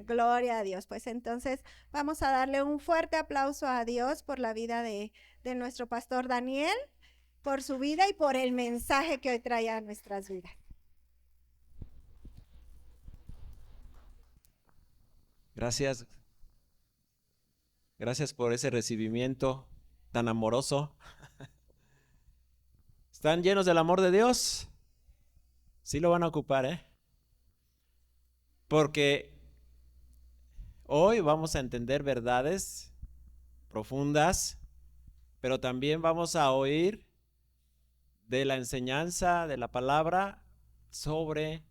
Gloria a Dios. Pues entonces vamos a darle un fuerte aplauso a Dios por la vida de nuestro pastor Daniel, por su vida y por el mensaje que hoy trae a nuestras vidas. Gracias, gracias por ese recibimiento tan amoroso. ¿Están llenos del amor de Dios? Sí lo van a ocupar, ¿eh? Porque hoy vamos a entender verdades profundas, pero también vamos a oír de la enseñanza de la palabra sobre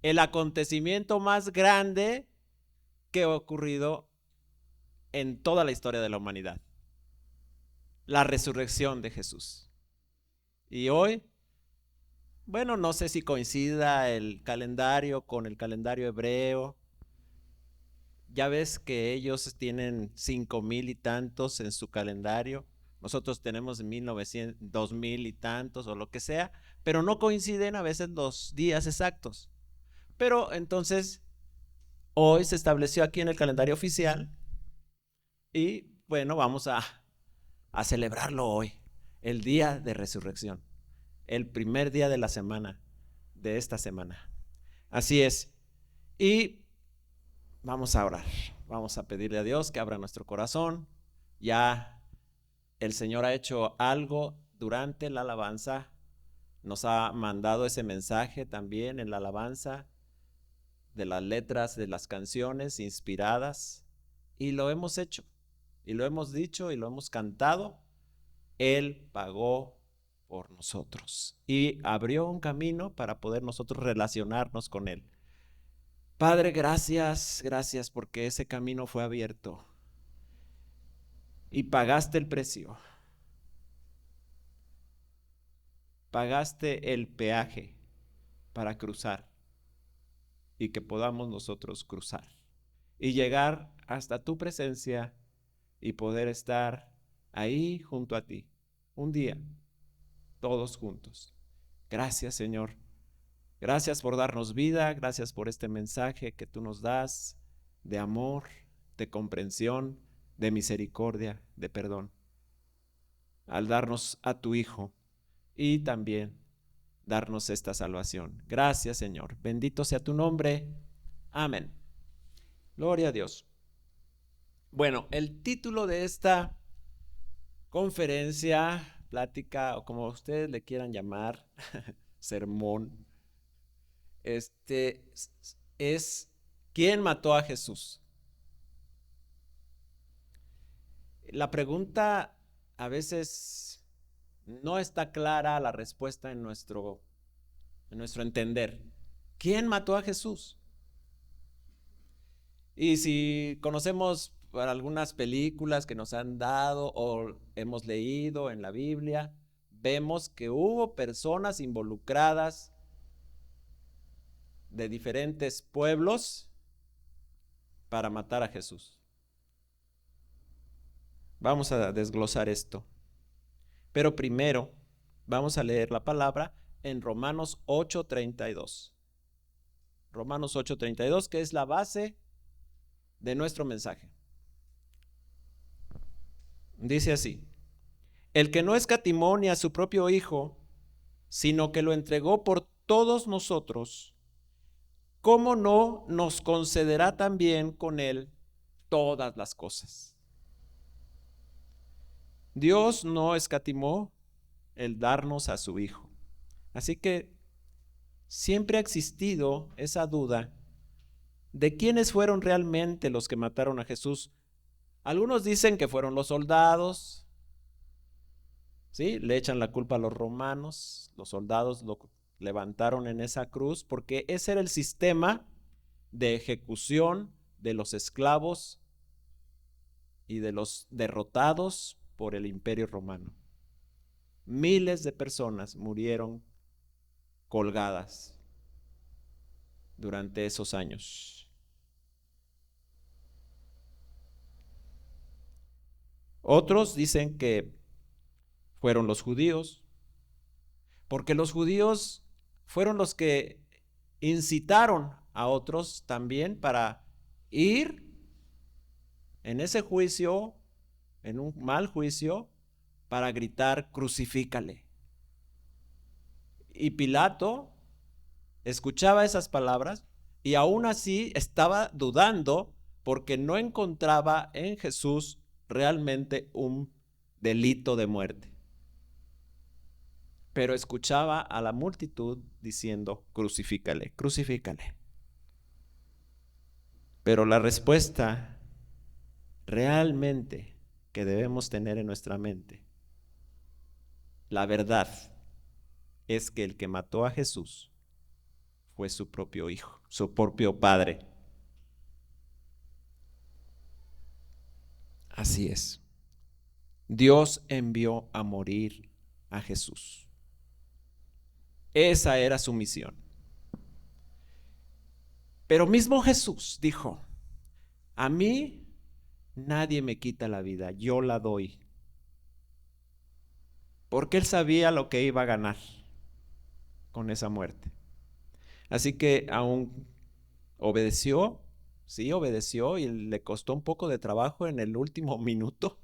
el acontecimiento más grande que ha ocurrido en toda la historia de la humanidad, la resurrección de Jesús. Y hoy, bueno, no sé si coincida el calendario con el calendario hebreo. Ya ves que ellos tienen 5,000 y tantos en su calendario. Nosotros tenemos 1900, 2000 y tantos o lo que sea, pero no coinciden a veces los días exactos. Pero entonces, hoy se estableció aquí en el calendario oficial y bueno, vamos a celebrarlo hoy, el día de resurrección, el primer día de la semana, de esta semana. Así es. Y vamos a orar, vamos a pedirle a Dios que abra nuestro corazón. Ya el Señor ha hecho algo durante la alabanza, nos ha mandado ese mensaje también en la alabanza de las letras de las canciones inspiradas y lo hemos hecho y lo hemos dicho y lo hemos cantado. Él pagó por nosotros y abrió un camino para poder nosotros relacionarnos con Él. Padre, gracias, gracias porque ese camino fue abierto y pagaste el precio, pagaste el peaje para cruzar y que podamos nosotros cruzar y llegar hasta tu presencia y poder estar ahí junto a ti un día, todos juntos. Gracias, Señor. Gracias por darnos vida, gracias por este mensaje que tú nos das de amor, de comprensión, de misericordia, de perdón, al darnos a tu Hijo y también darnos esta salvación. Gracias, Señor. Bendito sea tu nombre. Amén. Gloria a Dios. Bueno, el título de esta conferencia, plática o como ustedes le quieran llamar, sermón, es ¿quién mató a Jesús? La pregunta a veces no está clara la respuesta en nuestro entender. ¿Quién mató a Jesús? Y si conocemos algunas películas que nos han dado o hemos leído en la Biblia, vemos que hubo personas involucradas de diferentes pueblos para matar a Jesús. Vamos a desglosar esto. Pero primero vamos a leer la palabra en Romanos 8:32. Romanos 8:32, que es la base de nuestro mensaje. Dice así: el que no escatimó ni a su propio Hijo, sino que lo entregó por todos nosotros, ¿cómo no nos concederá también con él todas las cosas? Dios no escatimó el darnos a su Hijo. Así que siempre ha existido esa duda de quiénes fueron realmente los que mataron a Jesús. Algunos dicen que fueron los soldados, ¿sí? Le echan la culpa a los romanos, los soldados lo levantaron en esa cruz porque ese era el sistema de ejecución de los esclavos y de los derrotados por el Imperio Romano. Miles de personas murieron colgadas durante esos años. Otros dicen que fueron los judíos, porque los judíos fueron los que incitaron a otros también para ir en ese juicio, en un mal juicio, para gritar, crucifícale. Y Pilato escuchaba esas palabras y aún así estaba dudando porque no encontraba en Jesús realmente un delito de muerte. Pero escuchaba a la multitud diciendo, crucifícale, crucifícale. Pero la respuesta realmente que debemos tener en nuestra mente, la verdad es que el que mató a Jesús fue su propio hijo, su propio padre. Así es. Dios envió a morir a Jesús. Esa era su misión. Pero mismo Jesús dijo, a mí nadie me quita la vida, yo la doy. Porque él sabía lo que iba a ganar con esa muerte. Así que aún obedeció, sí, obedeció y le costó un poco de trabajo en el último minuto.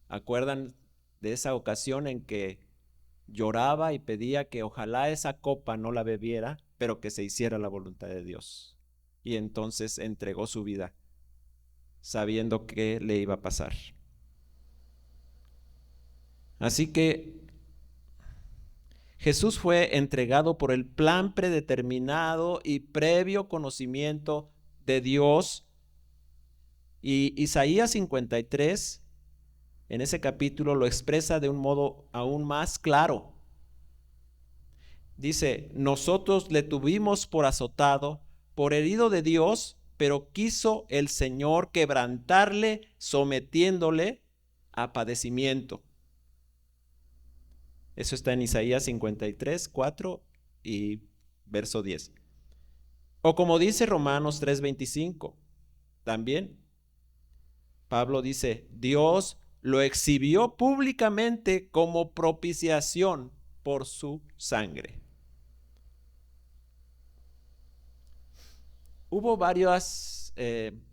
¿Acuerdan de esa ocasión en que lloraba y pedía que ojalá esa copa no la bebiera, pero que se hiciera la voluntad de Dios? Y entonces entregó su vida, sabiendo qué le iba a pasar. Así que Jesús fue entregado por el plan predeterminado y previo conocimiento de Dios. Y Isaías 53, en ese capítulo, lo expresa de un modo aún más claro. Dice, nosotros le tuvimos por azotado, por herido de Dios, pero quiso el Señor quebrantarle, sometiéndole a padecimiento. Eso está en Isaías 53, 4 y verso 10. O como dice Romanos 3:25, también Pablo dice, Dios lo exhibió públicamente como propiciación por su sangre. Hubo varias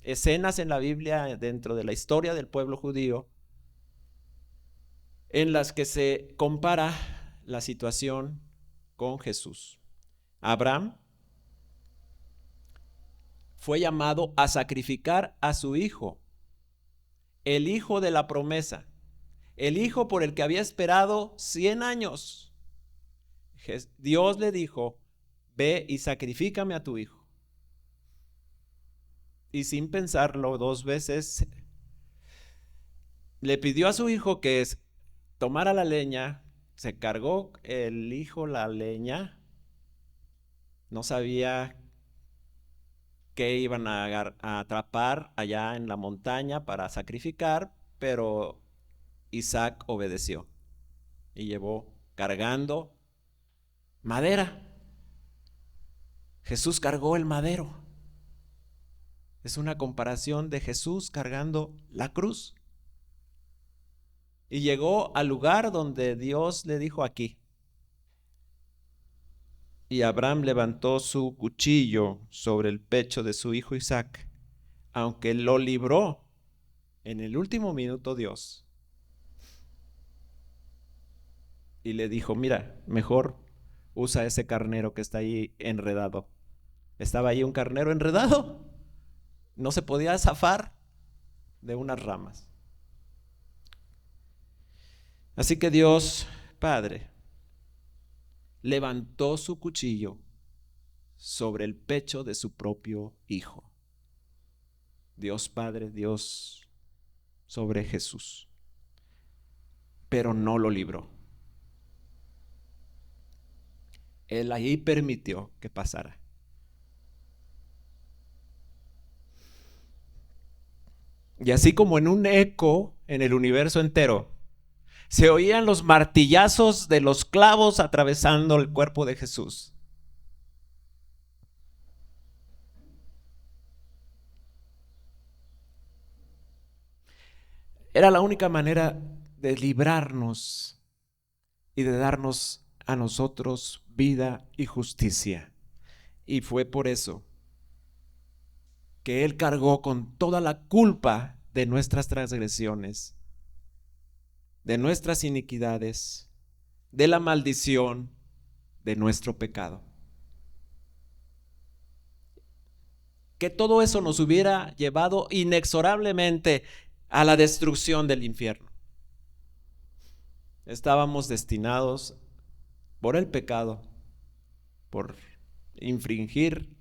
escenas en la Biblia dentro de la historia del pueblo judío en las que se compara la situación con Jesús. Abraham fue llamado a sacrificar a su hijo, el hijo de la promesa, el hijo por el que había esperado 100 años. Dios le dijo, ve y sacrifícame a tu hijo. Y sin pensarlo 2 veces, le pidió a su hijo que tomara la leña, se cargó el hijo la leña, no sabía que iban a atrapar allá en la montaña para sacrificar, pero Isaac obedeció y llevó cargando madera. Jesús cargó el madero. Es una comparación de Jesús cargando la cruz. Y llegó al lugar donde Dios le dijo aquí. Y Abraham levantó su cuchillo sobre el pecho de su hijo Isaac, aunque lo libró en el último minuto Dios. Y le dijo, mira, mejor usa ese carnero que está ahí enredado. Estaba ahí un carnero enredado, no se podía zafar de unas ramas. Así que Dios Padre levantó su cuchillo sobre el pecho de su propio hijo. Dios Padre, Dios sobre Jesús, pero no lo libró. Él ahí permitió que pasara. Y así como en un eco en el universo entero, se oían los martillazos de los clavos atravesando el cuerpo de Jesús. Era la única manera de librarnos y de darnos a nosotros vida y justicia. Y fue por eso que Él cargó con toda la culpa de nuestras transgresiones, de nuestras iniquidades, de la maldición de nuestro pecado. Que todo eso nos hubiera llevado inexorablemente a la destrucción del infierno. Estábamos destinados por el pecado, por infringir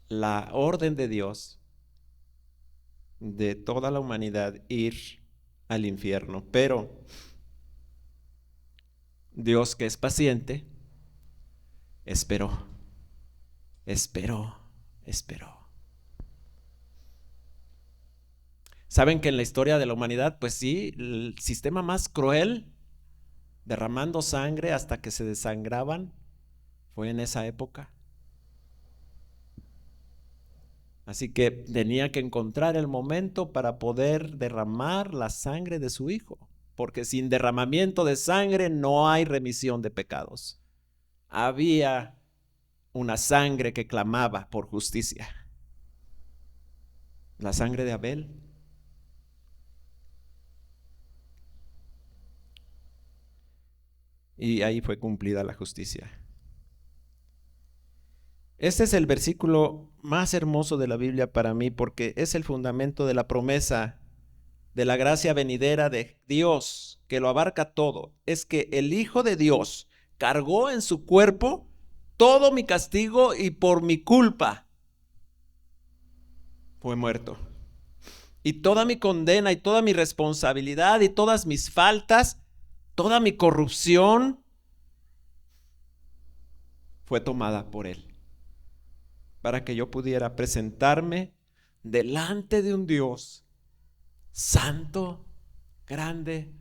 la orden de Dios, de toda la humanidad, ir al infierno. Pero Dios, que es paciente, esperó. ¿Saben que en la historia de la humanidad, pues sí, el sistema más cruel, derramando sangre hasta que se desangraban, fue en esa época? Así que tenía que encontrar el momento para poder derramar la sangre de su Hijo, porque sin derramamiento de sangre no hay remisión de pecados. Había una sangre que clamaba por justicia, la sangre de Abel. Y ahí fue cumplida la justicia. Este es el versículo más hermoso de la Biblia para mí, porque es el fundamento de la promesa de la gracia venidera de Dios, que lo abarca todo. Es que el Hijo de Dios cargó en su cuerpo todo mi castigo y por mi culpa fue muerto. Y toda mi condena y toda mi responsabilidad y todas mis faltas, toda mi corrupción fue tomada por Él, para que yo pudiera presentarme delante de un Dios santo, grande,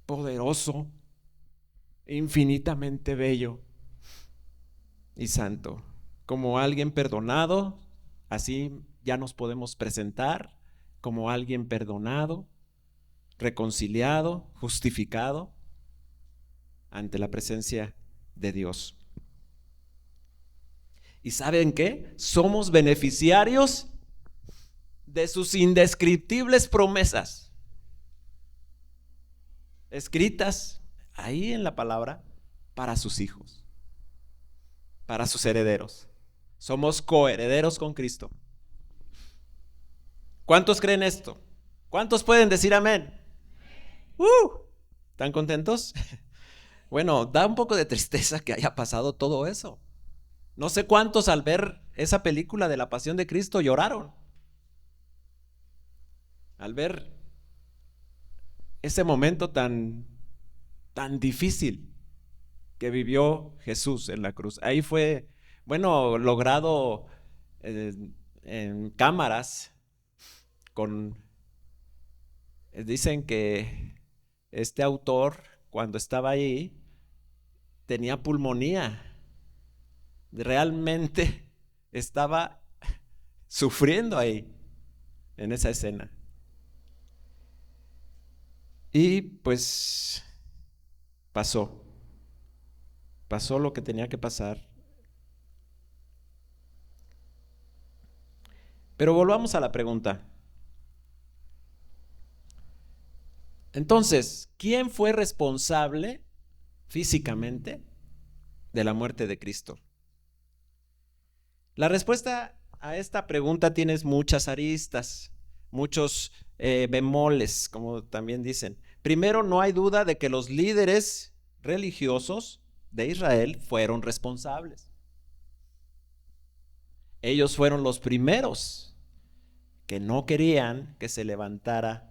poderoso, infinitamente bello y santo. Como alguien perdonado, así ya nos podemos presentar como alguien perdonado, reconciliado, justificado ante la presencia de Dios. ¿Y saben qué? Somos beneficiarios de sus indescriptibles promesas, escritas ahí en la palabra para sus hijos, para sus herederos. Somos coherederos con Cristo. ¿Cuántos creen esto? ¿Cuántos pueden decir amén? ¿Están contentos? Bueno, da un poco de tristeza que haya pasado todo eso. No sé cuántos al ver esa película de la Pasión de Cristo lloraron. Al ver ese momento tan difícil que vivió Jesús en la cruz. Ahí fue, logrado en cámaras dicen que este autor, cuando estaba ahí, tenía pulmonía. Realmente estaba sufriendo ahí, en esa escena. Y pues pasó lo que tenía que pasar. Pero volvamos a la pregunta. Entonces, ¿quién fue responsable físicamente de la muerte de Cristo? La respuesta a esta pregunta tiene muchas aristas, muchos bemoles, como también dicen. Primero, no hay duda de que los líderes religiosos de Israel fueron responsables. Ellos fueron los primeros que no querían que se levantara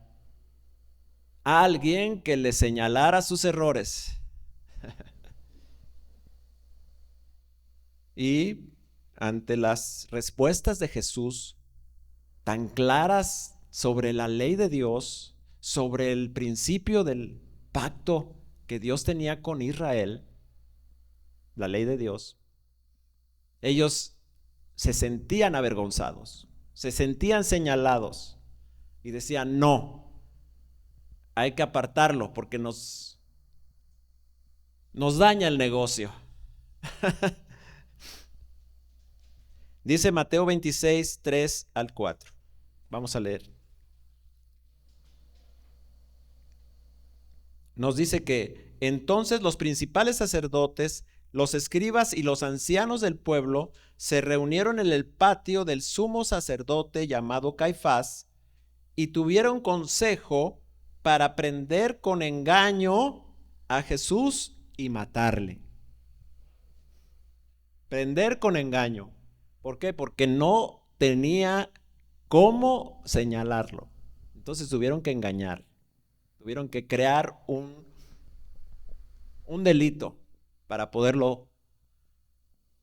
alguien que les señalara sus errores. Y ante las respuestas de Jesús tan claras sobre la ley de Dios, sobre el principio del pacto que Dios tenía con Israel, la ley de Dios, ellos se sentían avergonzados, se sentían señalados y decían: no, hay que apartarlo porque nos daña el negocio. Dice Mateo 26, 3 al 4. Vamos a leer. Nos dice que entonces los principales sacerdotes, los escribas y los ancianos del pueblo se reunieron en el patio del sumo sacerdote llamado Caifás y tuvieron consejo para prender con engaño a Jesús y matarle. Prender con engaño. ¿Por qué? Porque no tenía cómo señalarlo. Entonces tuvieron que engañar. Tuvieron que crear un delito para poderlo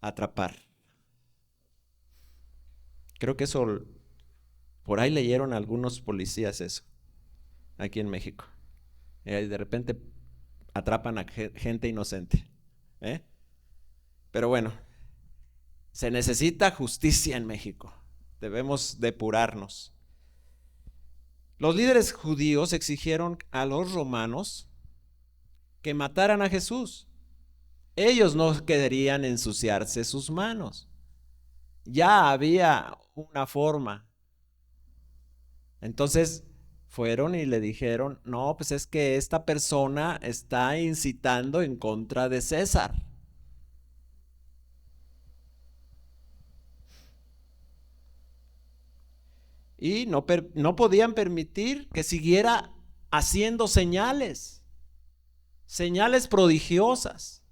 atrapar. Creo que eso, por ahí leyeron algunos policías eso, aquí en México. De repente atrapan a gente inocente. Pero bueno, se necesita justicia en México. Debemos depurarnos. Los líderes judíos exigieron a los romanos que mataran a Jesús. Ellos no querían ensuciarse sus manos. Ya había una forma. Entonces fueron y le dijeron, no, pues es que esta persona está incitando en contra de César. Y no podían permitir que siguiera haciendo señales prodigiosas,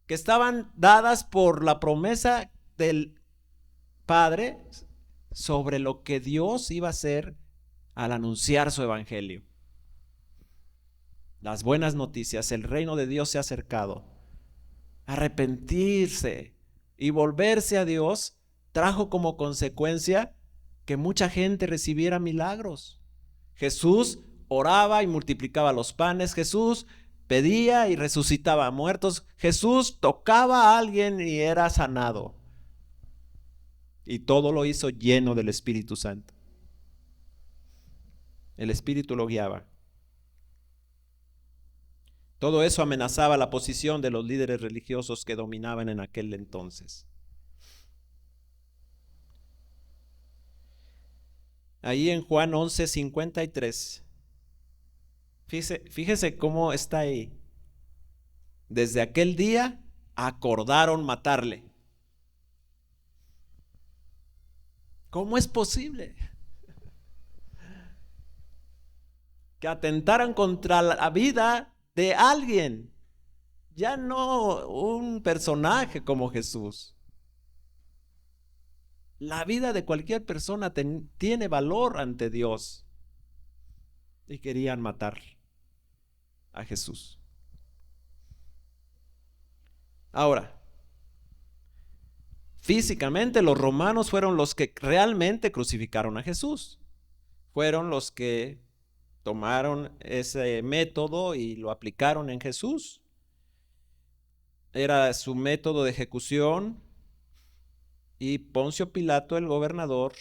que estaban dadas por la promesa del Padre sobre lo que Dios iba a hacer al anunciar su evangelio. Las buenas noticias, el reino de Dios se ha acercado. Arrepentirse y volverse a Dios trajo como consecuencia que mucha gente recibiera milagros. Jesús oraba y multiplicaba los panes. Jesús pedía y resucitaba a muertos. Jesús tocaba a alguien y era sanado. Y todo lo hizo lleno del Espíritu Santo. El Espíritu lo guiaba. Todo eso amenazaba la posición de los líderes religiosos que dominaban en aquel entonces. Ahí en Juan 11:53, fíjese cómo está ahí. Desde aquel día acordaron matarle. ¿Cómo es posible que atentaran contra la vida de alguien? Ya no un personaje como Jesús. La vida de cualquier persona tiene valor ante Dios. Y querían matar a Jesús. Ahora, físicamente los romanos fueron los que realmente crucificaron a Jesús. Fueron los que tomaron ese método y lo aplicaron en Jesús. Era su método de ejecución. Y Poncio Pilato, el gobernador,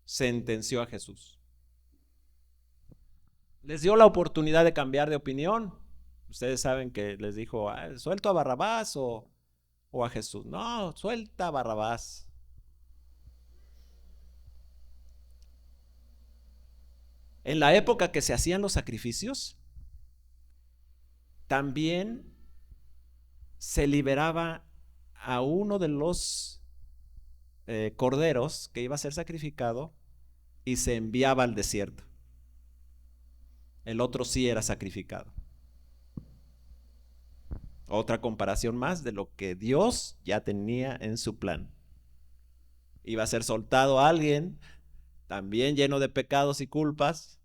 sentenció a Jesús. Les dio la oportunidad de cambiar de opinión. Ustedes saben que les dijo, suelto a Barrabás o a Jesús. No, suelta a Barrabás. En la época que se hacían los sacrificios, también se liberaba a uno de los corderos que iba a ser sacrificado y se enviaba al desierto. El otro sí era sacrificado. Otra comparación más de lo que Dios ya tenía en su plan. Iba a ser soltado a alguien también lleno de pecados y culpas,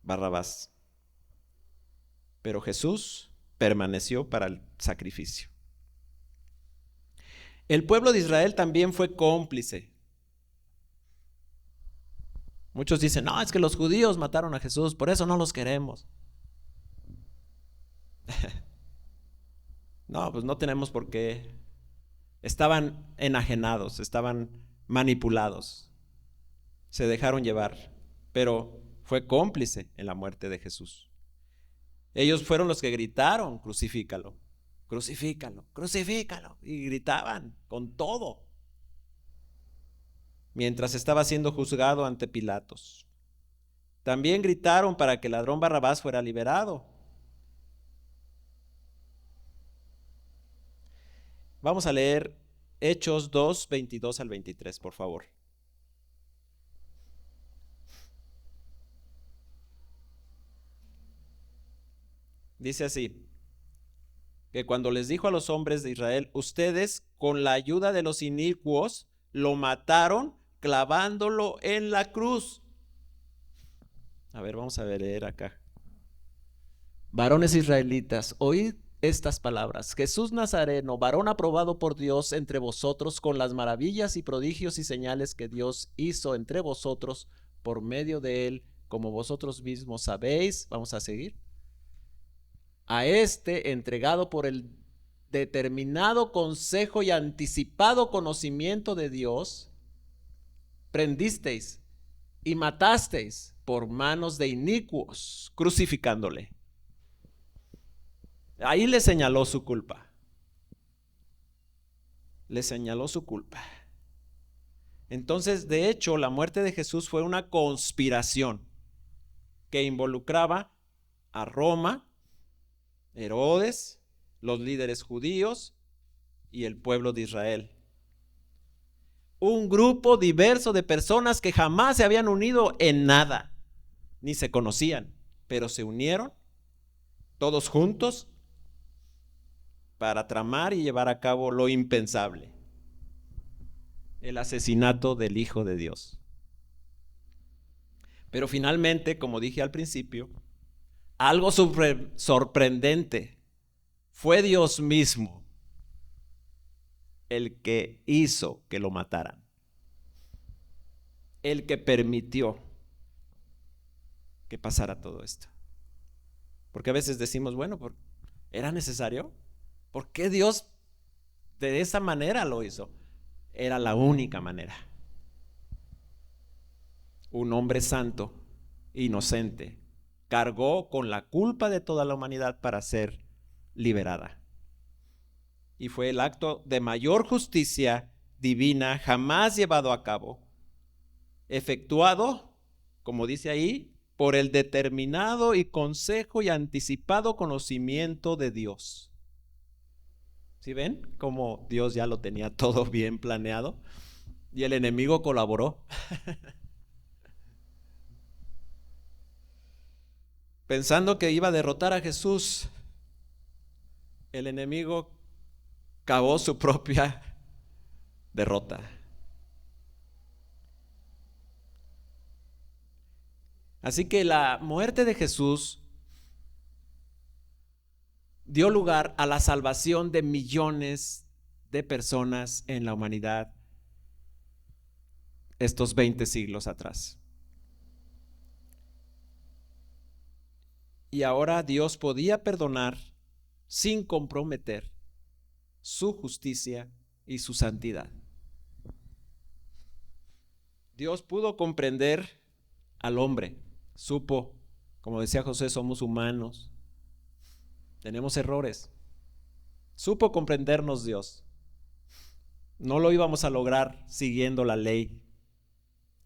Barrabás. Pero Jesús permaneció para el sacrificio. El pueblo de Israel también fue cómplice. Muchos dicen, no, es que los judíos mataron a Jesús, por eso no los queremos. No, pues no tenemos por qué. Estaban enajenados, estaban manipulados, se dejaron llevar, pero fue cómplice en la muerte de Jesús. Ellos fueron los que gritaron, crucifícalo. crucifícalo, crucifícalo. Y gritaban con todo, mientras estaba siendo juzgado ante Pilatos. También gritaron para que el ladrón Barrabás fuera liberado. Vamos a leer Hechos 2, 22 al 23, por favor. Dice así, que cuando les dijo a los hombres de Israel, ustedes con la ayuda de los inicuos lo mataron clavándolo en la cruz. A ver, vamos a leer acá. Varones israelitas, oíd estas palabras. Jesús Nazareno, varón aprobado por Dios entre vosotros con las maravillas y prodigios y señales que Dios hizo entre vosotros por medio de él, como vosotros mismos sabéis. Vamos a seguir. A este, entregado por el determinado consejo y anticipado conocimiento de Dios, prendisteis y matasteis por manos de inicuos, crucificándole. Ahí le señaló su culpa. Le señaló su culpa. Entonces, de hecho, la muerte de Jesús fue una conspiración que involucraba a Roma, Herodes, los líderes judíos y el pueblo de Israel. Un grupo diverso de personas que jamás se habían unido en nada, ni se conocían, pero se unieron todos juntos para tramar y llevar a cabo lo impensable: el asesinato del Hijo de Dios. Pero finalmente, como dije al principio, algo sorprendente, fue Dios mismo el que hizo que lo mataran, el que permitió que pasara todo esto. Porque a veces decimos, bueno, ¿era necesario? ¿Por qué Dios de esa manera lo hizo? Era la única manera. Un hombre santo, inocente, cargó con la culpa de toda la humanidad para ser liberada. Y fue el acto de mayor justicia divina jamás llevado a cabo, efectuado, como dice ahí, por el determinado y consejo y anticipado conocimiento de Dios. ¿Sí ven cómo Dios ya lo tenía todo bien planeado? Y el enemigo colaboró. Pensando que iba a derrotar a Jesús, el enemigo cavó su propia derrota. Así que la muerte de Jesús dio lugar a la salvación de millones de personas en la humanidad estos 20 siglos atrás. Y ahora Dios podía perdonar sin comprometer su justicia y su santidad. Dios pudo comprender al hombre, supo, como decía José, somos humanos, tenemos errores. Supo comprendernos Dios. No lo íbamos a lograr siguiendo la ley.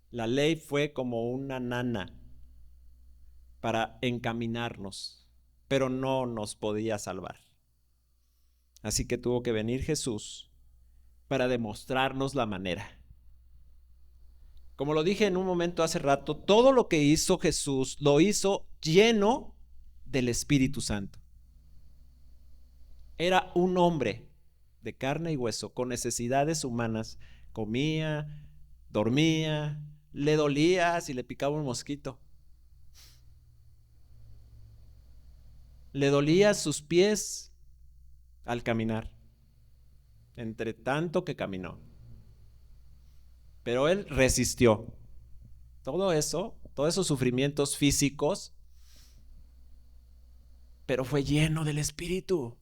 La ley fue como una nana para encaminarnos, pero no nos podía salvar. Así que tuvo que venir Jesús para demostrarnos la manera. Como lo dije en un momento hace rato, todo lo que hizo Jesús lo hizo lleno del Espíritu Santo. Era un hombre de carne y hueso con necesidades humanas. Comía, dormía, le dolía si le picaba un mosquito. Le dolía sus pies al caminar, entre tanto que caminó. Pero él resistió todo eso, todos esos sufrimientos físicos, pero fue lleno del Espíritu.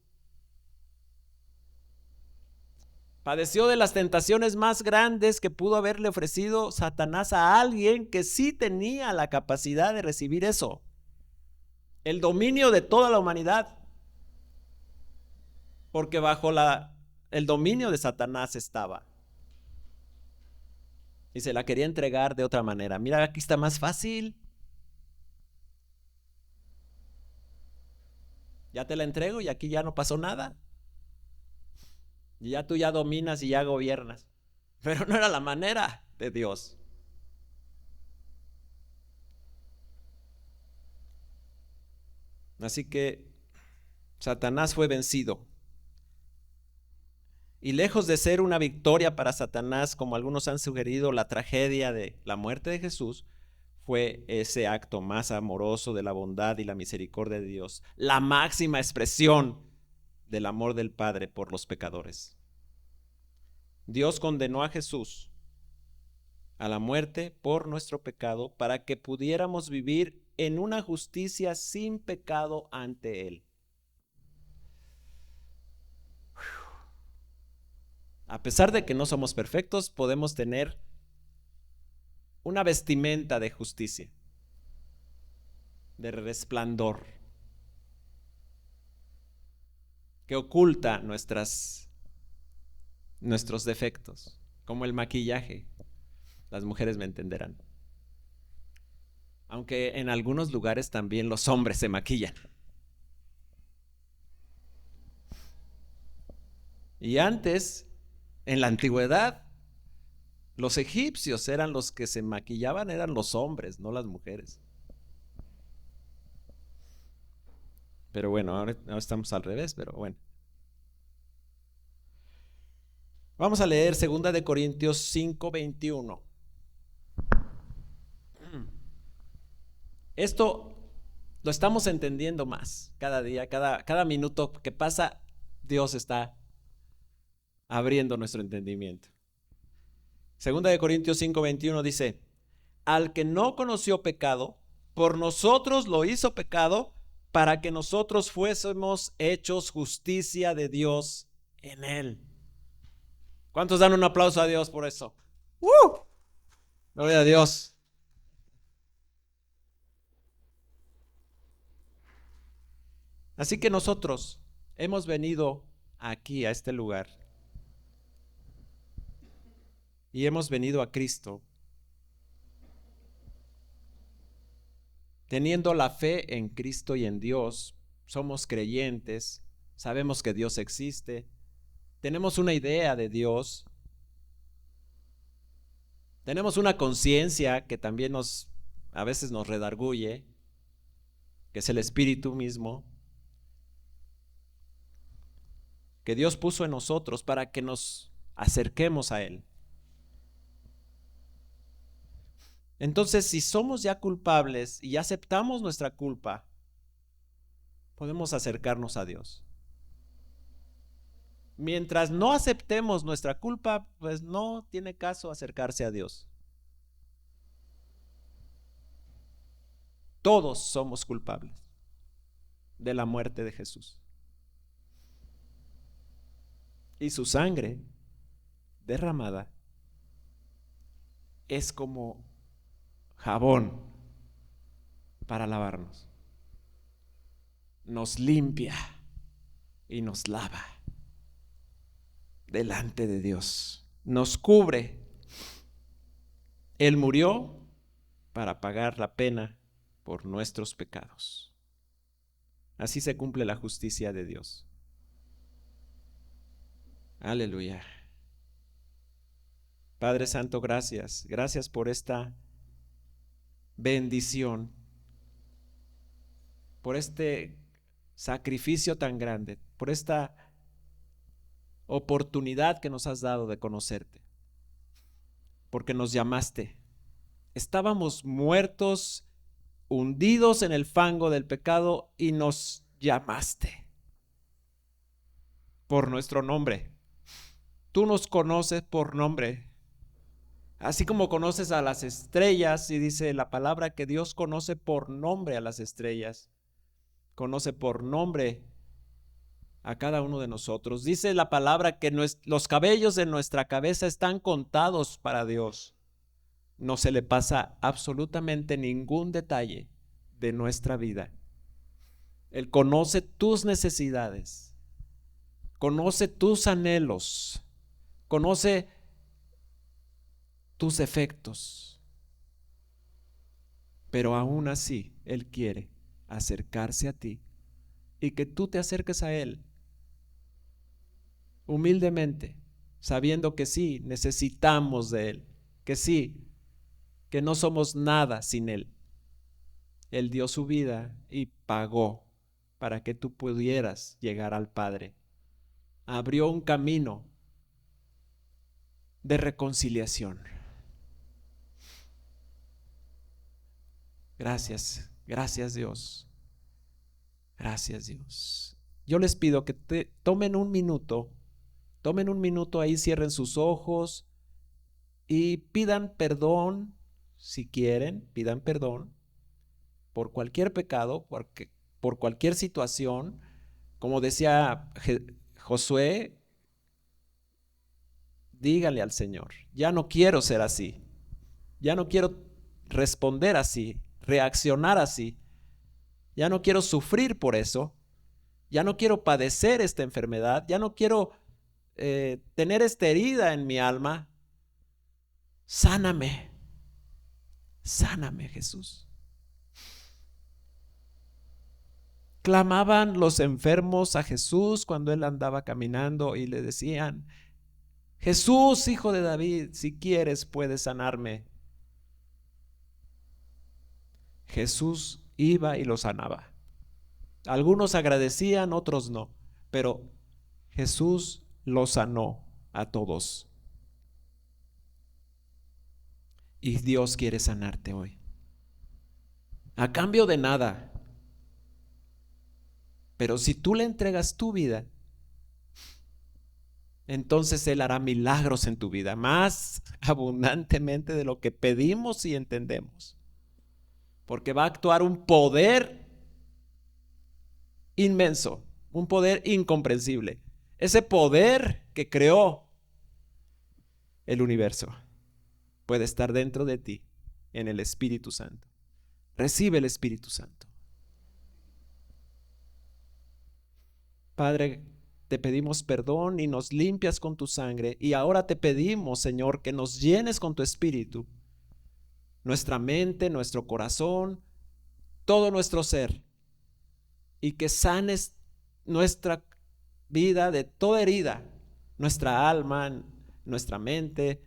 Padeció de las tentaciones más grandes que pudo haberle ofrecido Satanás a alguien que sí tenía la capacidad de recibir eso: el dominio de toda la humanidad. porque bajo el dominio de Satanás estaba. Y se la quería entregar de otra manera. Mira, aquí está más fácil. Ya te la entrego y aquí ya no pasó nada. Y ya tú ya dominas y ya gobiernas. Pero no era la manera de Dios. Así que Satanás fue vencido. Y lejos de ser una victoria para Satanás, como algunos han sugerido, la tragedia de la muerte de Jesús fue ese acto más amoroso de la bondad y la misericordia de Dios, la máxima expresión del amor del Padre por los pecadores. Dios condenó a Jesús a la muerte por nuestro pecado para que pudiéramos vivir en una justicia sin pecado ante Él. A pesar de que no somos perfectos, podemos tener una vestimenta de justicia, de resplandor, que oculta nuestros defectos, como el maquillaje. Las mujeres me entenderán. Aunque en algunos lugares también los hombres se maquillan. Y antes, en la antigüedad, los egipcios eran los que se maquillaban, eran los hombres, no las mujeres. Pero bueno, ahora estamos al revés, pero bueno. Vamos a leer 2 de Corintios 5:21. Esto lo estamos entendiendo más cada día, cada minuto que pasa, Dios está abriendo nuestro entendimiento. 2 de Corintios 5:21 dice: al que no conoció pecado, por nosotros lo hizo pecado, para que nosotros fuésemos hechos justicia de Dios en él. ¿Cuántos dan un aplauso a Dios por eso? Gloria a Dios. Así que nosotros hemos venido aquí a este lugar y hemos venido a Cristo teniendo la fe en Cristo y en Dios. Somos creyentes, sabemos que Dios existe, tenemos una idea de Dios, tenemos una conciencia que también a veces nos redarguye, que es el Espíritu mismo, que Dios puso en nosotros para que nos acerquemos a Él. Entonces, si somos ya culpables y aceptamos nuestra culpa, podemos acercarnos a Dios. Mientras no aceptemos nuestra culpa, pues no tiene caso acercarse a Dios. Todos somos culpables de la muerte de Jesús. Y su sangre derramada es como jabón para lavarnos. Nos limpia y nos lava delante de Dios. Nos cubre. Él murió para pagar la pena por nuestros pecados. Así se cumple la justicia de Dios. Aleluya. Padre Santo, gracias. Gracias por esta bendición, por este sacrificio tan grande, por esta oportunidad que nos has dado de conocerte, porque nos llamaste. Estábamos muertos, hundidos en el fango del pecado y nos llamaste por nuestro nombre. Tú nos conoces por nombre, así como conoces a las estrellas, y dice la palabra que Dios conoce por nombre a las estrellas, conoce por nombre a cada uno de nosotros. Dice la palabra que los cabellos de nuestra cabeza están contados para Dios. No se le pasa absolutamente ningún detalle de nuestra vida. Él conoce tus necesidades, conoce tus anhelos, conoce tus efectos, pero aún así Él quiere acercarse a ti y que tú te acerques a Él humildemente, sabiendo que sí, necesitamos de Él, que sí, que no somos nada sin Él. Él dio su vida y pagó para que tú pudieras llegar al Padre. Abrió un camino de reconciliación. Gracias, gracias Dios. Gracias Dios. Yo les pido que tomen un minuto ahí, cierren sus ojos y pidan perdón, si quieren, pidan perdón por cualquier pecado, por cualquier situación. Como decía Josué, díganle al Señor, ya no quiero ser así, ya no quiero responder así, reaccionar así, ya no quiero sufrir por eso, ya no quiero padecer esta enfermedad, ya no quiero tener esta herida en mi alma. Sáname, sáname Jesús. Clamaban los enfermos a Jesús cuando Él andaba caminando y le decían, Jesús, hijo de David, si quieres puedes sanarme. Jesús iba y los sanaba. Algunos agradecían, otros no, pero Jesús los sanó a todos. Y Dios quiere sanarte hoy. A cambio de nada. Pero si tú le entregas tu vida, entonces Él hará milagros en tu vida, más abundantemente de lo que pedimos y entendemos. Porque va a actuar un poder inmenso, un poder incomprensible. Ese poder que creó el universo puede estar dentro de ti, en el Espíritu Santo. Recibe el Espíritu Santo. Padre, te pedimos perdón y nos limpias con tu sangre. Y ahora te pedimos, Señor, que nos llenes con tu Espíritu. Nuestra mente, nuestro corazón, todo nuestro ser. Y que sanes nuestra vida de toda herida, nuestra alma, nuestra mente.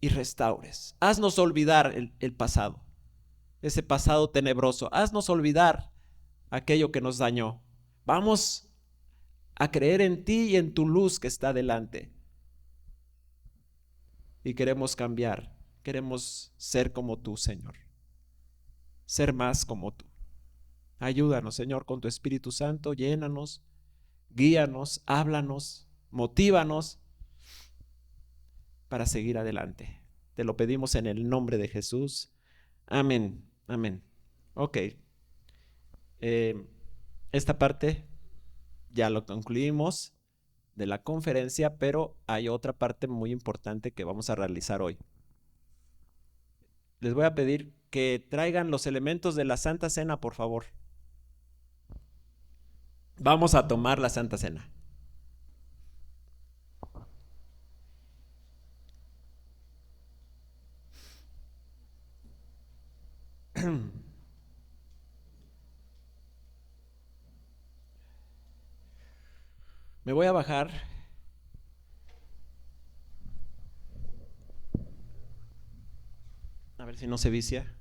Y restaures. Haznos olvidar el pasado, ese pasado tenebroso. Haznos olvidar aquello que nos dañó. Vamos a creer en ti y en tu luz que está delante. Y queremos cambiar. Queremos ser como tú, Señor. Ser más como tú. Ayúdanos, Señor, con tu Espíritu Santo. Llénanos, guíanos, háblanos, motívanos para seguir adelante. Te lo pedimos en el nombre de Jesús. Amén. Amén. Ok. Esta parte ya lo concluimos de la conferencia, pero hay otra parte muy importante que vamos a realizar hoy. Les voy a pedir que traigan los elementos de la Santa Cena, por favor. Vamos a tomar la Santa Cena. Me voy a bajar. A ver si no se vicia.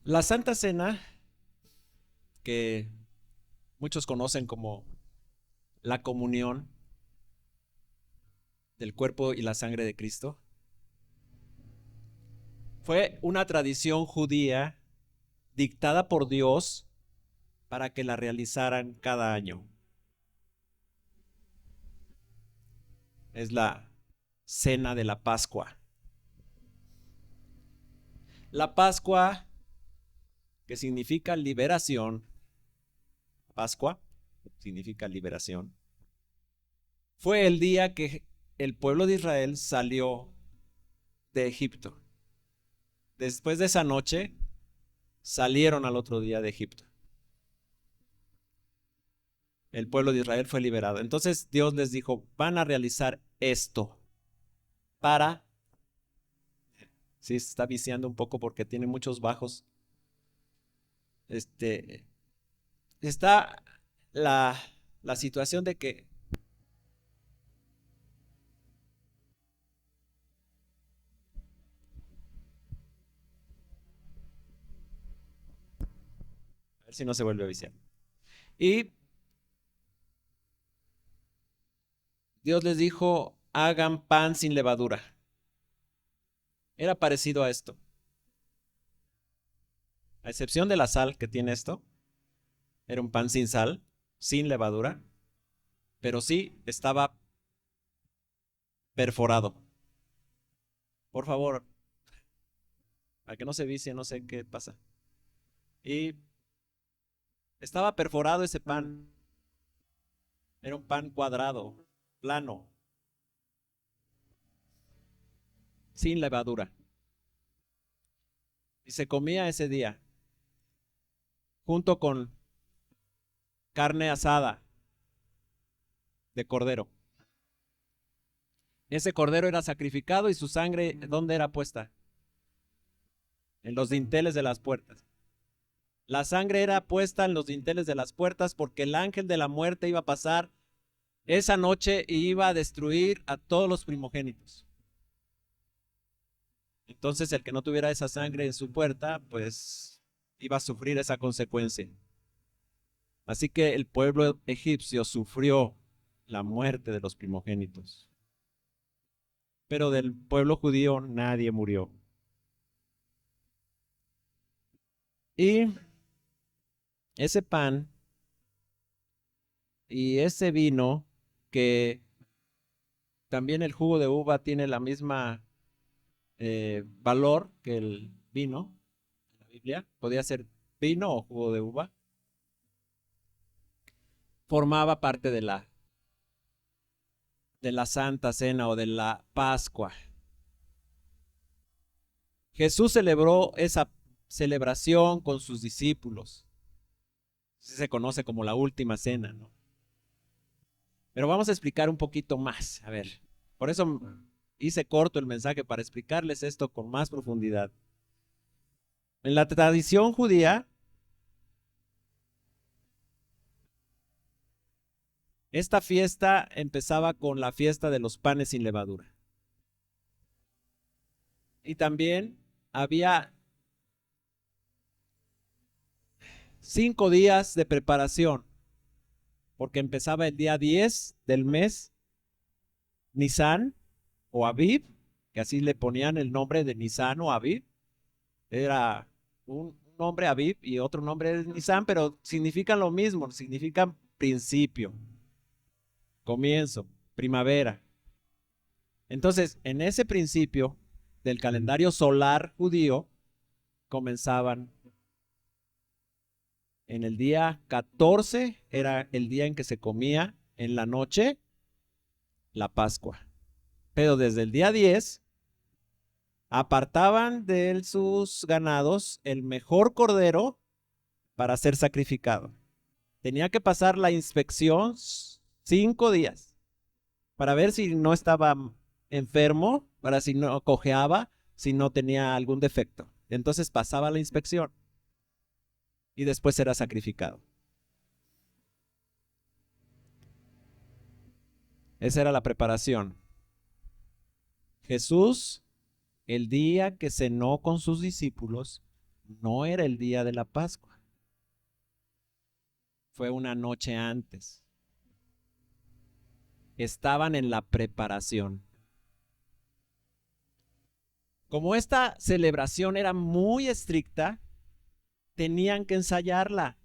La Santa Cena, que muchos conocen como la comunión del cuerpo y la sangre de Cristo, fue una tradición judía dictada por Dios para que la realizaran cada año. Es la cena de la Pascua. La Pascua, que significa liberación, Pascua significa liberación, fue el día que el pueblo de Israel salió de Egipto. Después de esa noche, salieron al otro día de Egipto. El pueblo de Israel fue liberado. Entonces Dios les dijo, van a realizar esto para... Sí, se está viciando un poco porque tiene muchos bajos. Está la situación de que a ver si no se vuelve a viciar. Y Dios les dijo, hagan pan sin levadura. Era parecido a esto. A excepción de la sal que tiene esto, era un pan sin sal, sin levadura, pero sí estaba perforado. Por favor, para que no se vicie, no sé qué pasa. Y estaba perforado ese pan. Era un pan cuadrado, plano, sin levadura. Y se comía ese día, junto con carne asada de cordero. Ese cordero era sacrificado y su sangre, ¿dónde era puesta? En los dinteles de las puertas. La sangre era puesta en los dinteles de las puertas porque el ángel de la muerte iba a pasar esa noche y iba a destruir a todos los primogénitos. Entonces el que no tuviera esa sangre en su puerta, pues iba a sufrir esa consecuencia. Así que el pueblo egipcio sufrió la muerte de los primogénitos. Pero del pueblo judío nadie murió. Y ese pan y ese vino, que también el jugo de uva tiene la misma valor que el vino, en la Biblia, podía ser vino o jugo de uva, formaba parte de la Santa Cena o de la Pascua. Jesús celebró esa celebración con sus discípulos. Se conoce como la última cena, ¿no? Pero vamos a explicar un poquito más. A ver, por eso hice corto el mensaje para explicarles esto con más profundidad. En la tradición judía, esta fiesta empezaba con la fiesta de los panes sin levadura. Y también había 5 días de preparación, porque empezaba el día 10 del mes Nisan o Aviv, que así le ponían el nombre de Nisan o Aviv. Era un nombre Aviv y otro nombre es Nisan, pero significan lo mismo, significan principio, comienzo, primavera. Entonces, en ese principio del calendario solar judío, comenzaban en el día 14, era el día en que se comía en la noche la Pascua. Pero desde el día 10, apartaban de sus ganados el mejor cordero para ser sacrificado. Tenía que pasar la inspección 5 días para ver si no estaba enfermo, para si no cojeaba, si no tenía algún defecto. Entonces pasaba la inspección y después era sacrificado. Esa era la preparación. Jesús, el día que cenó con sus discípulos, no era el día de la Pascua. Fue una noche antes. Estaban en la preparación. Como esta celebración era muy estricta, tenían que ensayarla.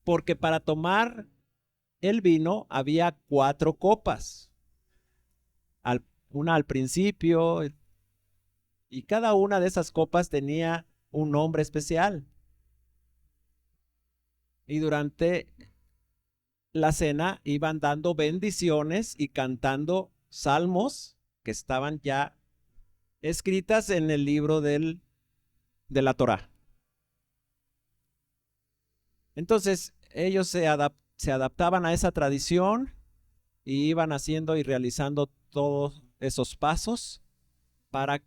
Porque para tomar el vino había 4 copas. Una al principio, y cada una de esas copas tenía un nombre especial. Y durante la cena iban dando bendiciones y cantando salmos que estaban ya escritas en el libro de la Torá. Entonces ellos se adaptaban a esa tradición y iban haciendo y realizando todos esos pasos para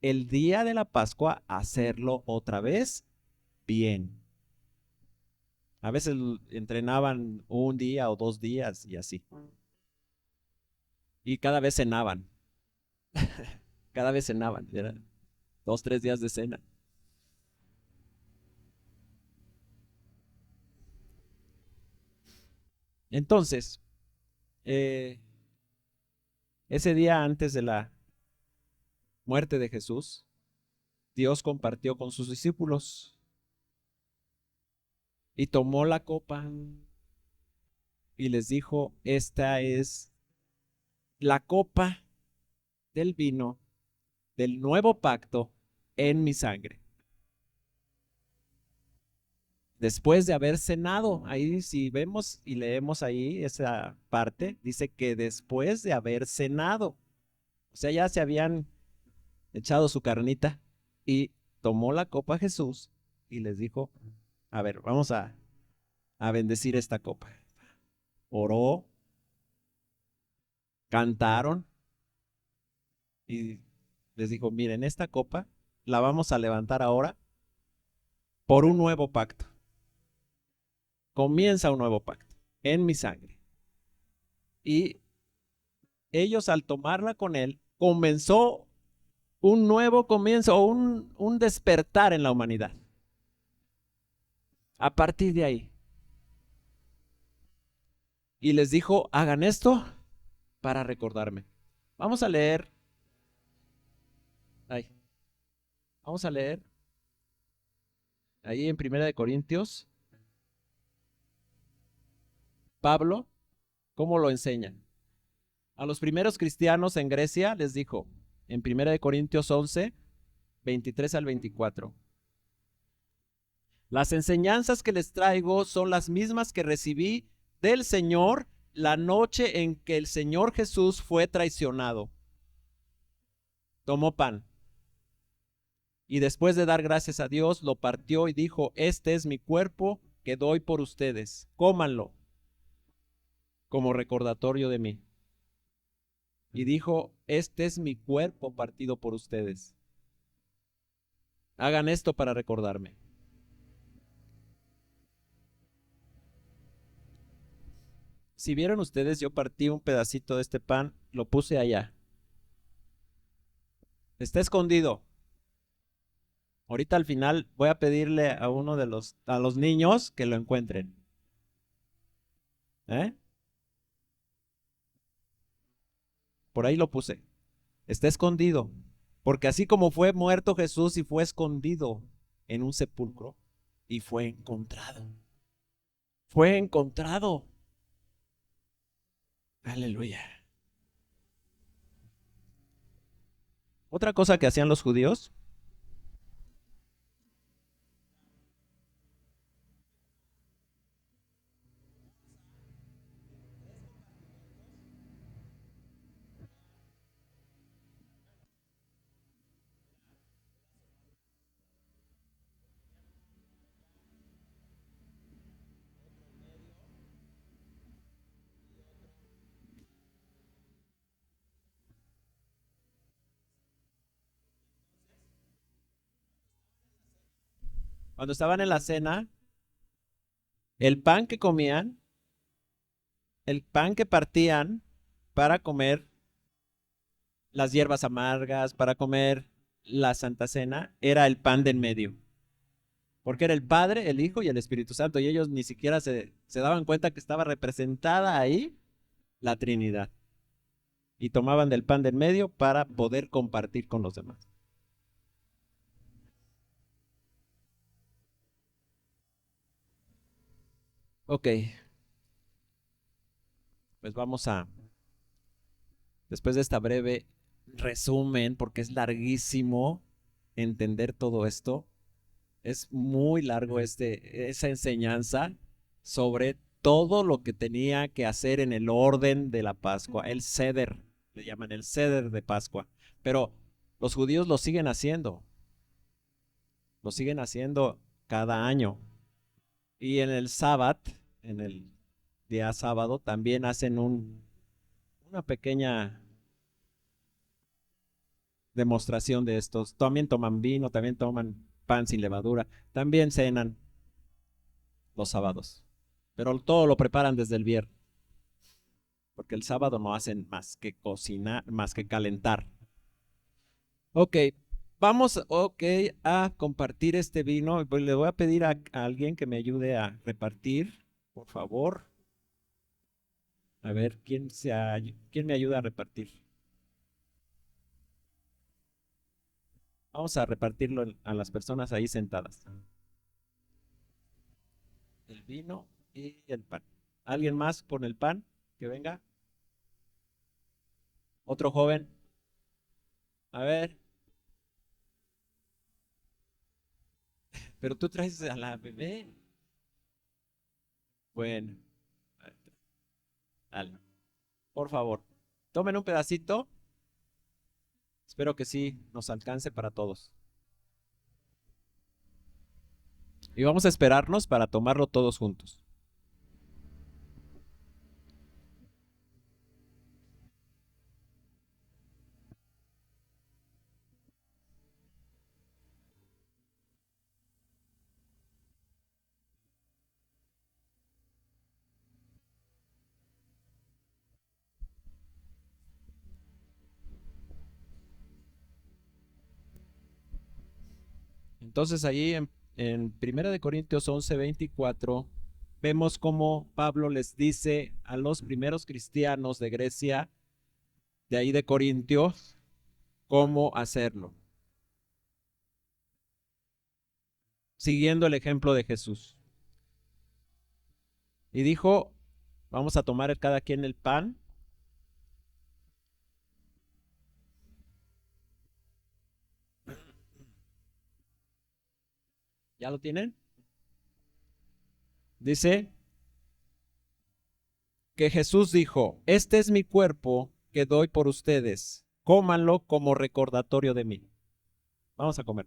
el día de la Pascua hacerlo otra vez bien. A veces entrenaban un día o 2 días y así. Y cada vez cenaban. Cada vez cenaban. Eran 2, 3 días de cena. Entonces, ese día antes de la muerte de Jesús, Dios compartió con sus discípulos y tomó la copa y les dijo: esta es la copa del vino del nuevo pacto en mi sangre. Después de haber cenado, ahí si vemos y leemos ahí esa parte, dice que después de haber cenado, o sea, ya se habían echado su carnita, y tomó la copa Jesús y les dijo: a ver, vamos a bendecir esta copa. Oró, cantaron y les dijo: miren, esta copa la vamos a levantar ahora por un nuevo pacto. Comienza un nuevo pacto en mi sangre. Y ellos, al tomarla con él, comenzó un nuevo comienzo, un despertar en la humanidad. A partir de ahí. Y les dijo: hagan esto para recordarme. Vamos a leer. Vamos a leer ahí en 1 Corintios, Pablo, cómo lo enseña. A los primeros cristianos en Grecia les dijo, en 1 Corintios 11, 23 al 24. Las enseñanzas que les traigo son las mismas que recibí del Señor la noche en que el Señor Jesús fue traicionado. Tomó pan y después de dar gracias a Dios, lo partió y dijo: este es mi cuerpo que doy por ustedes, cómanlo como recordatorio de mí. Y dijo: este es mi cuerpo partido por ustedes. Hagan esto para recordarme. Si vieron ustedes, yo partí un pedacito de este pan, lo puse allá. Está escondido. Ahorita al final voy a pedirle a uno de los niños que lo encuentren. Por ahí lo puse. Está escondido. Porque así como fue muerto Jesús y fue escondido en un sepulcro, y fue encontrado. Fue encontrado. Aleluya. Otra cosa que hacían los judíos. Cuando estaban en la cena, el pan que comían, el pan que partían para comer las hierbas amargas, para comer la Santa Cena era el pan de en medio. Porque era el Padre, el Hijo y el Espíritu Santo. Y ellos ni siquiera se daban cuenta que estaba representada ahí la Trinidad. Y tomaban del pan de en medio para poder compartir con los demás. Ok, pues después de esta breve resumen, porque es larguísimo entender todo esto, es muy largo esa enseñanza sobre todo lo que tenía que hacer en el orden de la Pascua, el Seder, le llaman el Seder de Pascua, pero los judíos lo siguen haciendo cada año. Y en el sábado, en el día sábado, también hacen una pequeña demostración de estos. También toman vino, también toman pan sin levadura, también cenan los sábados. Pero todo lo preparan desde el viernes, porque el sábado no hacen más que cocinar, más que calentar. Ok, vamos a compartir este vino. Pues le voy a pedir a alguien que me ayude a repartir, por favor. A ver, ¿quién me ayuda a repartir? Vamos a repartirlo a las personas ahí sentadas. El vino y el pan. ¿Alguien más con el pan? Que venga. Otro joven. A ver, pero tú traes a la bebé. Bueno, dale. Por favor, tomen un pedacito. Espero que sí nos alcance para todos. Y vamos a esperarnos para tomarlo todos juntos. Entonces ahí en 1 de Corintios 11:24 vemos cómo Pablo les dice a los primeros cristianos de Grecia, de ahí de Corintios, cómo hacerlo, siguiendo el ejemplo de Jesús. Y dijo, vamos a tomar cada quien el pan. ¿Ya lo tienen? Dice que Jesús dijo, este es mi cuerpo que doy por ustedes, cómanlo como recordatorio de mí. Vamos a comer.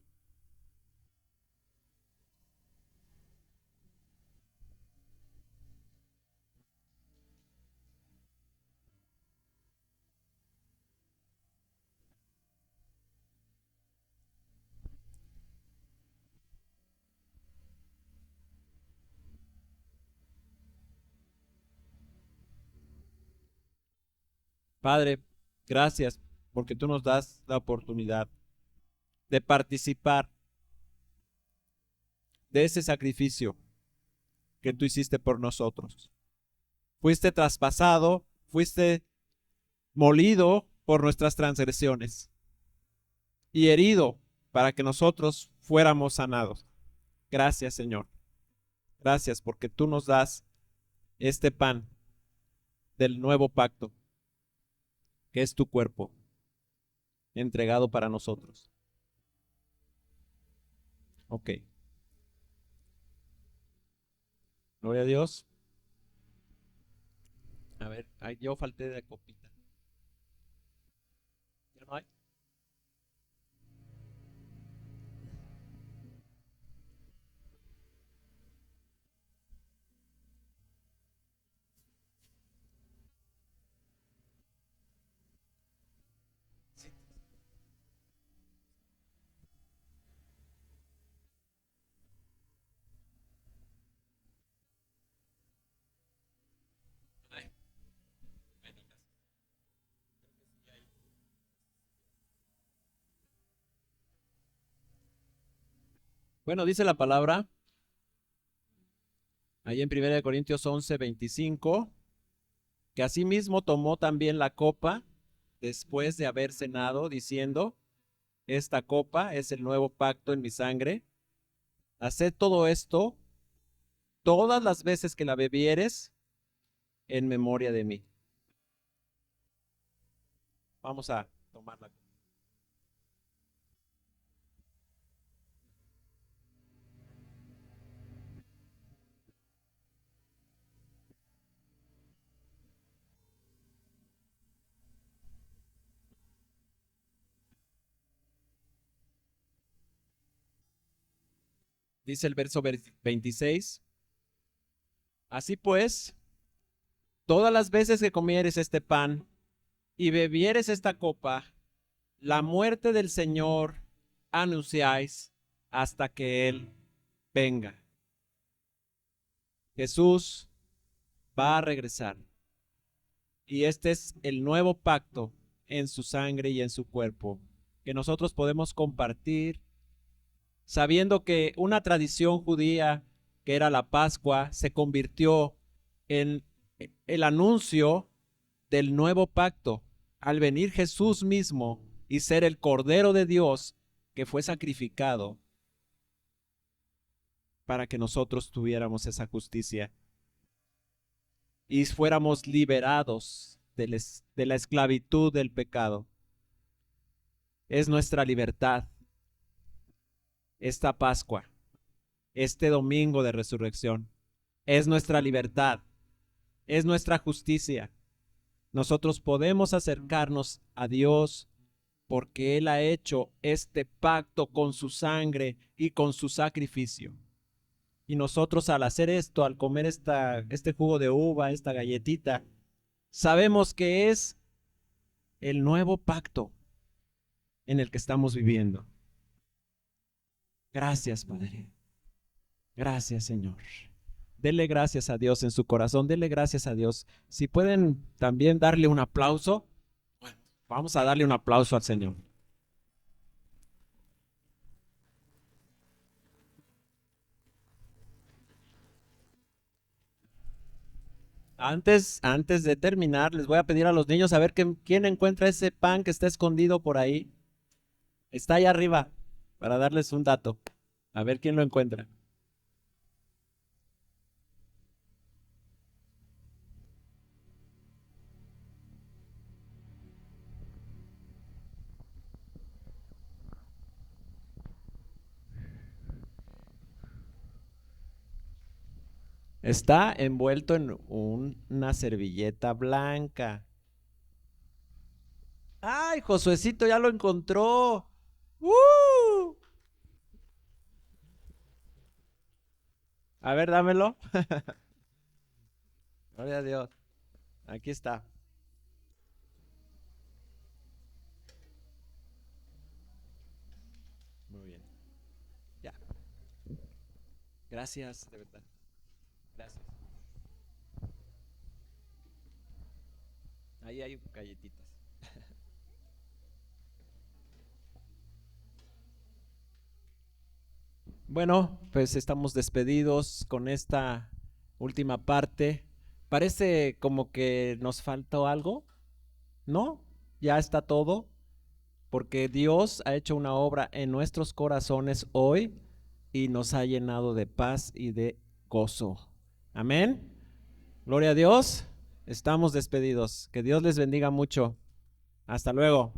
Padre, gracias porque tú nos das la oportunidad de participar de ese sacrificio que tú hiciste por nosotros. Fuiste traspasado, fuiste molido por nuestras transgresiones y herido para que nosotros fuéramos sanados. Gracias, Señor. Gracias porque tú nos das este pan del nuevo pacto, que es tu cuerpo, entregado para nosotros. Ok. Gloria a Dios. A ver, yo falté de copita. ¿Ya no hay? Sí. Ay, bueno, gracias. Bueno, dice la palabra, ahí en 1 Corintios 11:25, que asimismo tomó también la copa después de haber cenado, diciendo, esta copa es el nuevo pacto en mi sangre. Haced todo esto todas las veces que la bebieres en memoria de mí. Vamos a tomarla. Dice el verso 26, así pues, todas las veces que comieres este pan y bebieres esta copa, la muerte del Señor anunciáis hasta que Él venga. Jesús va a regresar. Y este es el nuevo pacto en su sangre y en su cuerpo, que nosotros podemos compartir, sabiendo que una tradición judía, que era la Pascua, se convirtió en el anuncio del nuevo pacto, al venir Jesús mismo y ser el Cordero de Dios que fue sacrificado para que nosotros tuviéramos esa justicia y fuéramos liberados de la esclavitud del pecado. Es nuestra libertad esta Pascua, este domingo de resurrección. Es nuestra libertad, es nuestra justicia. Nosotros podemos acercarnos a Dios porque Él ha hecho este pacto con su sangre y con su sacrificio. Y nosotros al hacer esto, al comer este jugo de uva, esta galletita, sabemos que es el nuevo pacto en el que estamos viviendo. Gracias, Padre. Gracias, Señor. Denle gracias a Dios en su corazón, denle gracias a Dios. Si pueden también darle un aplauso, bueno, vamos a darle un aplauso al Señor. Antes de terminar, les voy a pedir a los niños a ver quién encuentra ese pan que está escondido por ahí. Está allá arriba, para darles un dato. A ver quién lo encuentra. Está envuelto en una servilleta blanca. ¡Ay, Josuecito ya lo encontró! A ver, dámelo. Gloria a Dios. Aquí está. Muy bien. Ya. Gracias, de verdad. Gracias. Ahí hay galletitas. Bueno, pues estamos despedidos con esta última parte. Parece como que nos faltó algo, ¿no? Ya está todo, porque Dios ha hecho una obra en nuestros corazones hoy y nos ha llenado de paz y de gozo. Amén. Gloria a Dios. Estamos despedidos. Que Dios les bendiga mucho. Hasta luego.